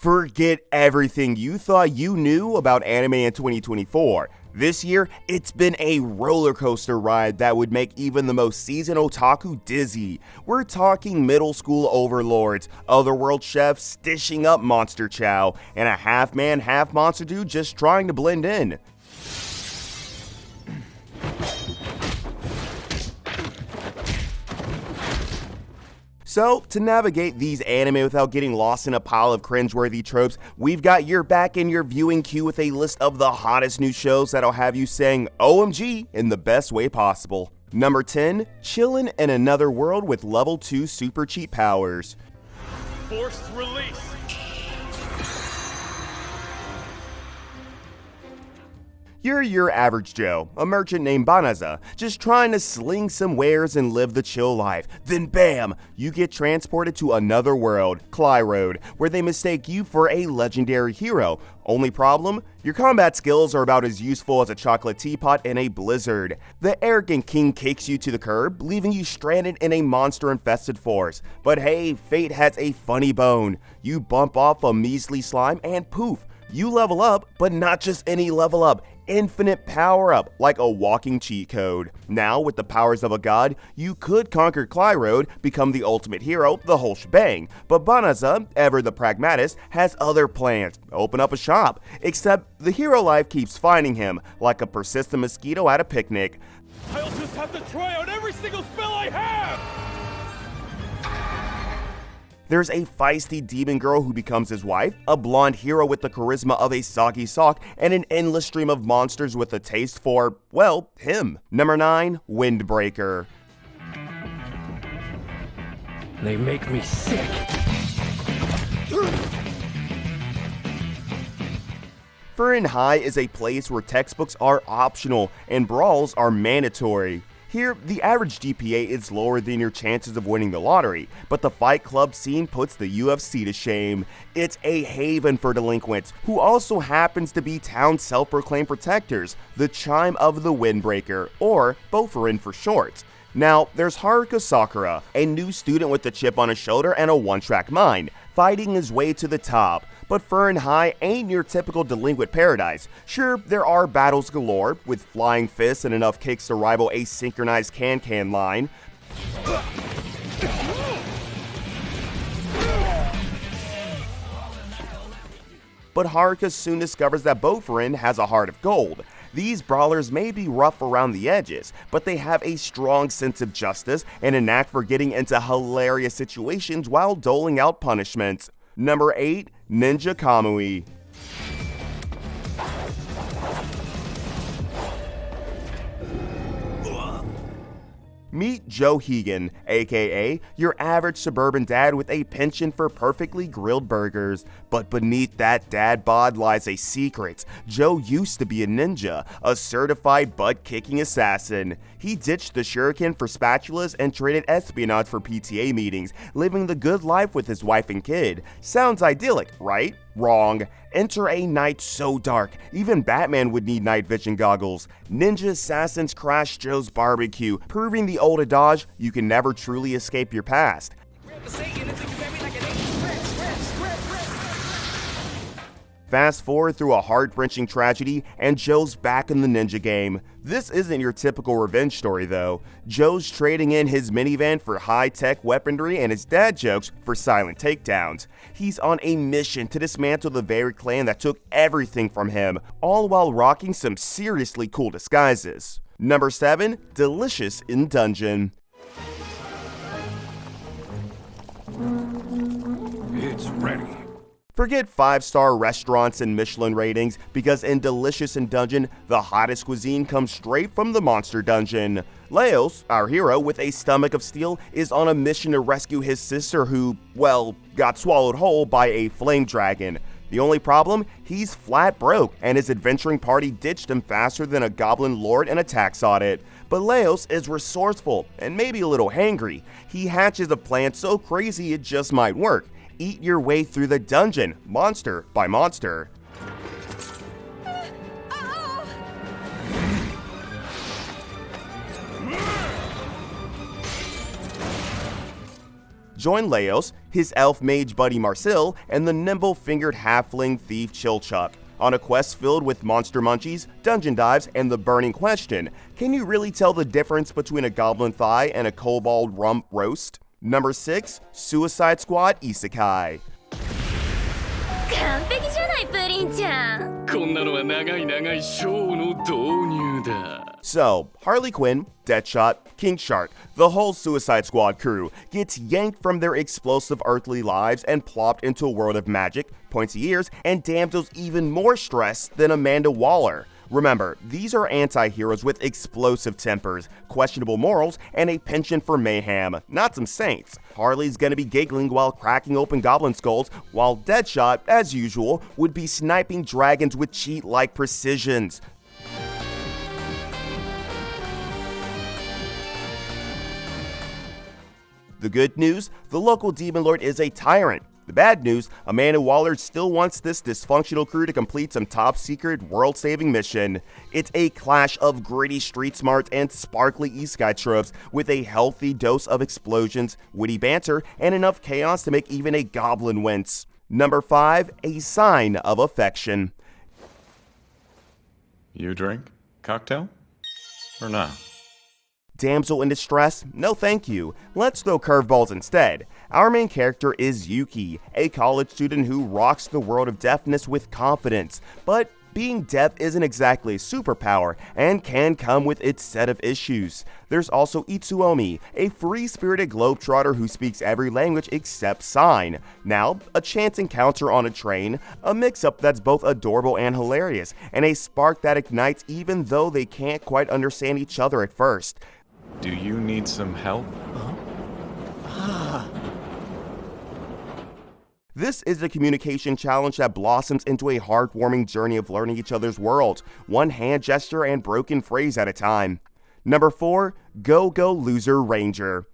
Forget everything you thought you knew about anime in 2024. This year, it's been a roller coaster ride that would make even the most seasoned otaku dizzy. We're talking middle school overlords, otherworld chefs stishing up monster chow, and a half-man, half-monster dude just trying to blend in. So, to navigate these anime without getting lost in a pile of cringeworthy tropes, we've got your back in your viewing queue with a list of the hottest new shows that'll have you saying OMG in the best way possible. Number 10, Chillin' in Another World with Level 2 Super Cheat Powers. Forced release. You're your average Joe, a merchant named Banaza, just trying to sling some wares and live the chill life. Then bam, you get transported to another world, Clyroad, where they mistake you for a legendary hero. Only problem? Your combat skills are about as useful as a chocolate teapot in a blizzard. The arrogant king kicks you to the curb, leaving you stranded in a monster-infested forest. But hey, fate has a funny bone. You bump off a measly slime and poof, you level up, but not just any level up. Infinite power up, like a walking cheat code. Now, with the powers of a god, you could conquer Clyroad, become the ultimate hero, the whole shebang. But Banaza, ever the pragmatist, has other plans. Open up a shop. Except the hero life keeps finding him, like a persistent mosquito at a picnic. I'll just have to try out every single spell I have! There's a feisty demon girl who becomes his wife, a blonde hero with the charisma of a soggy sock, and an endless stream of monsters with a taste for, well, him. Number 9, Windbreaker. They make me sick. High is a place where textbooks are optional and brawls are mandatory. Here, the average GPA is lower than your chances of winning the lottery, but the Fight Club scene puts the UFC to shame. It's a haven for delinquents, who also happens to be town self-proclaimed protectors, the Chime of the Windbreaker, or Boferin for short. Now, there's Haruka Sakura, a new student with a chip on his shoulder and a one-track mind, fighting his way to the top. But High ain't your typical delinquent paradise. Sure, there are battles galore, with flying fists and enough kicks to rival a synchronized can-can line. But Haruka soon discovers that Boferin has a heart of gold. These brawlers may be rough around the edges, but they have a strong sense of justice and a knack for getting into hilarious situations while doling out punishments. Number 8, Ninja Kamui. Meet Joe Hegan, aka your average suburban dad with a penchant for perfectly grilled burgers. But beneath that dad bod lies a secret. Joe used to be a ninja, a certified butt-kicking assassin. He ditched the shuriken for spatulas and traded espionage for PTA meetings, living the good life with his wife and kid. Sounds idyllic, right? Wrong. Enter a night so dark, even Batman would need night vision goggles. Ninja assassins crash Joe's barbecue, proving the old adage, you can never truly escape your past. Fast forward through a heart-wrenching tragedy, and Joe's back in the ninja game. This isn't your typical revenge story though. Joe's trading in his minivan for high-tech weaponry and his dad jokes for silent takedowns. He's on a mission to dismantle the very clan that took everything from him, all while rocking some seriously cool disguises. Number 7, Delicious in Dungeon. It's ready. Forget 5-star restaurants and Michelin ratings, because in Delicious in Dungeon, the hottest cuisine comes straight from the monster dungeon. Leos, our hero with a stomach of steel, is on a mission to rescue his sister who, well, got swallowed whole by a flame dragon. The only problem? He's flat broke, and his adventuring party ditched him faster than a goblin lord in a tax audit. But Leos is resourceful, and maybe a little hangry. He hatches a plan so crazy it just might work. Eat your way through the dungeon, monster by monster. Join Leos, his elf mage buddy Marcel, and the nimble-fingered halfling thief Chilchuck on a quest filled with monster munchies, dungeon dives, and the burning question: can you really tell the difference between a goblin thigh and a kobold rump roast? Number 6. Suicide Squad Isekai. 完璧じゃないプリンちゃん。こんなのは長い長いショーの導入だ。 So, Harley Quinn, Deadshot, King Shark, the whole Suicide Squad crew gets yanked from their explosive earthly lives and plopped into a world of magic, pointy ears, and damsels even more stressed than Amanda Waller. Remember, these are anti-heroes with explosive tempers, questionable morals, and a penchant for mayhem, not some saints. Harley's gonna be giggling while cracking open goblin skulls, while Deadshot, as usual, would be sniping dragons with cheat-like precisions. The good news, the local demon lord is a tyrant. The bad news, Amanda Waller still wants this dysfunctional crew to complete some top-secret, world-saving mission. It's a clash of gritty street smarts and sparkly isekai tropes with a healthy dose of explosions, witty banter, and enough chaos to make even a goblin wince. Number 5, A Sign of Affection. You drink? Cocktail? Or not? Damsel in distress? No thank you. Let's throw curveballs instead. Our main character is Yuki, a college student who rocks the world of deafness with confidence. But being deaf isn't exactly a superpower and can come with its set of issues. There's also Itsuomi, a free-spirited globetrotter who speaks every language except sign. Now, a chance encounter on a train, a mix-up that's both adorable and hilarious, and a spark that ignites even though they can't quite understand each other at first. Do you need some help? This is a communication challenge that blossoms into a heartwarming journey of learning each other's worlds, one hand gesture and broken phrase at a time. Number 4, Go Go Loser Ranger.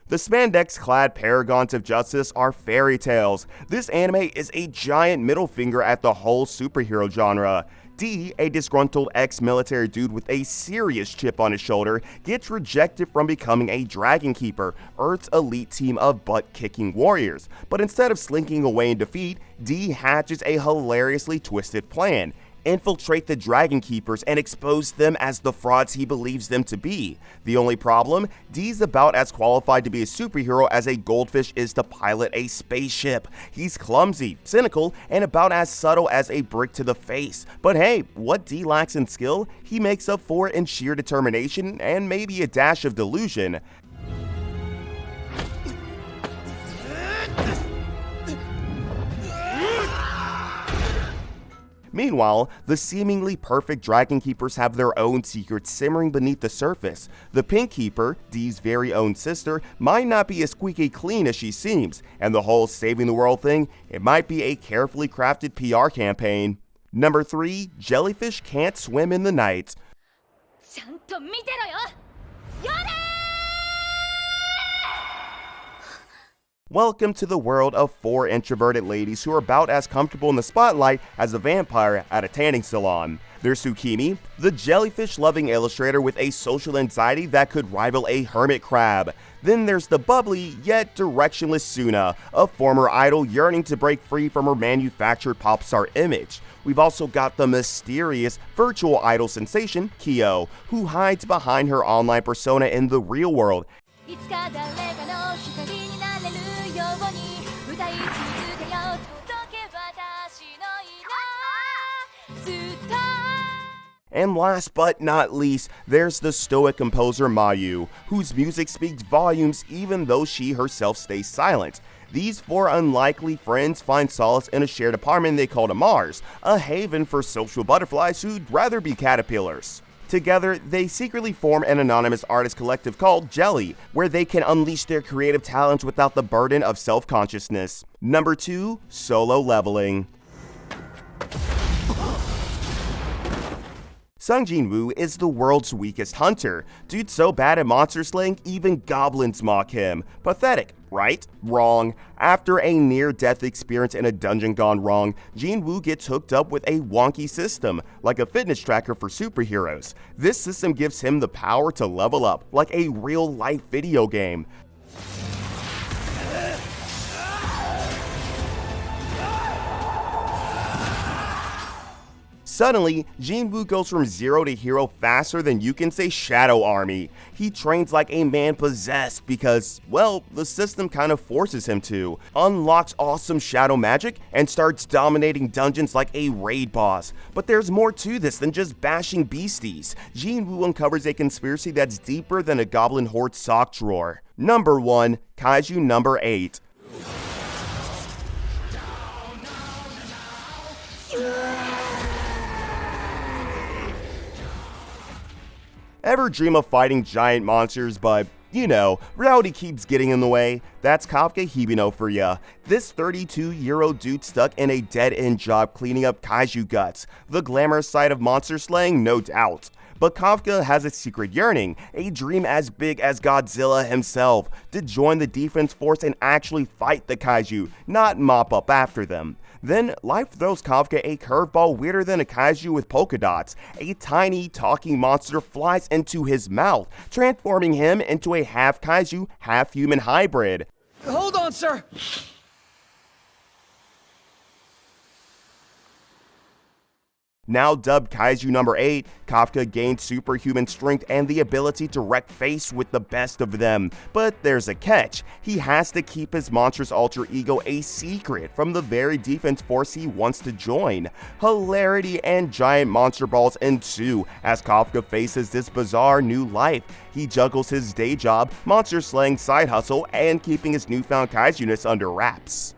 The spandex-clad paragons of justice are fairy tales. This anime is a giant middle finger at the whole superhero genre. D, a disgruntled ex-military dude with a serious chip on his shoulder, gets rejected from becoming a Dragon Keeper, Earth's elite team of butt-kicking warriors. But instead of slinking away in defeat, D hatches a hilariously twisted plan: infiltrate the Dragon Keepers and expose them as the frauds he believes them to be. The only problem? D's about as qualified to be a superhero as a goldfish is to pilot a spaceship. He's clumsy, cynical, and about as subtle as a brick to the face. But hey, what D lacks in skill, he makes up for it in sheer determination and maybe a dash of delusion. Meanwhile, the seemingly perfect Dragon Keepers have their own secrets simmering beneath the surface. The Pink Keeper, Dee's very own sister, might not be as squeaky clean as she seems, and the whole saving the world thing, it might be a carefully crafted PR campaign. Number 3, Jellyfish Can't Swim in the Night. ちゃんと見てろよ。やれー！ Welcome to the world of 4 introverted ladies who are about as comfortable in the spotlight as a vampire at a tanning salon. There's Tsukimi, the jellyfish-loving illustrator with a social anxiety that could rival a hermit crab. Then there's the bubbly, yet directionless Suna, a former idol yearning to break free from her manufactured pop star image. We've also got the mysterious virtual idol sensation, Kyo, who hides behind her online persona in the real world. いつか誰かの光になれるように歌い続けよう届け私のいなずっと And last but not least, there's the stoic composer Mayu, whose music speaks volumes even though she herself stays silent. These 4 unlikely friends find solace in a shared apartment they call a Mars, a haven for social butterflies who'd rather be caterpillars. Together, they secretly form an anonymous artist collective called Jelly, where they can unleash their creative talents without the burden of self-consciousness. Number 2, Solo Leveling. Sung Jin-woo is the world's weakest hunter. Dude's so bad at monster slaying, even goblins mock him. Pathetic. right? Wrong. After a near-death experience in a dungeon gone wrong, Jinwoo gets hooked up with a wonky system, like a fitness tracker for superheroes. This system gives him the power to level up, like a real-life video game. Suddenly, Jinwoo goes from zero to hero faster than you can say Shadow Army. He trains like a man possessed because, well, the system kind of forces him to, unlocks awesome shadow magic, and starts dominating dungeons like a raid boss. But there's more to this than just bashing beasties. Jinwoo uncovers a conspiracy that's deeper than a goblin horde sock drawer. Number 1. Kaiju Number 8. Ever dream of fighting giant monsters, but, you know, reality keeps getting in the way? That's Kafka Hibino for ya. This 32-year-old dude stuck in a dead-end job cleaning up kaiju guts. The glamorous side of monster slaying, no doubt. But Kafka has a secret yearning, a dream as big as Godzilla himself, to join the defense force and actually fight the kaiju, not mop up after them. Then, life throws Kafka a curveball weirder than a kaiju with polka dots. A tiny, talking monster flies into his mouth, transforming him into a half kaiju, half human hybrid. Hold on, sir! Now dubbed Kaiju Number 8, Kafka gained superhuman strength and the ability to wreck face with the best of them. But there's a catch. He has to keep his monstrous alter ego a secret from the very defense force he wants to join. Hilarity and giant monster balls ensue as Kafka faces this bizarre new life. He juggles his day job, monster slaying side hustle, and keeping his newfound kaiju-ness under wraps.